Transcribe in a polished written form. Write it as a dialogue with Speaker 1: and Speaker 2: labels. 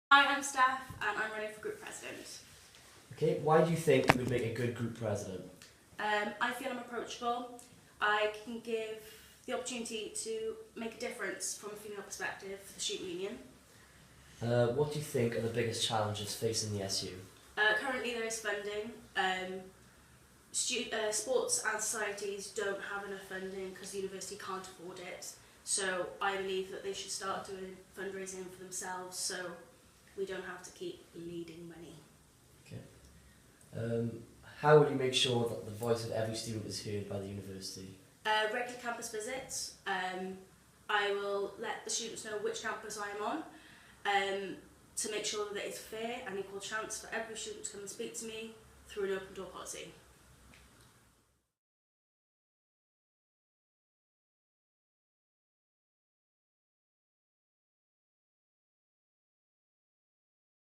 Speaker 1: Hi, I'm Steph and I'm running for Group President.
Speaker 2: Okay, why do you think you would make a good group president?
Speaker 1: I feel I'm approachable. I can give the opportunity to make a difference from a female perspective for the student union.
Speaker 2: What do you think are the biggest challenges facing the SU?
Speaker 1: Currently there is funding. Sports and societies don't have enough funding because the university can't afford it. So I believe that they should start doing fundraising for themselves so we don't have to keep bleeding money.
Speaker 2: Okay. How will you make sure that the voice of every student is heard by the university?
Speaker 1: Regular campus visits. I will let the students know which campus I am on to make sure that it's fair and equal chance for every student to come and speak to me through an open door policy.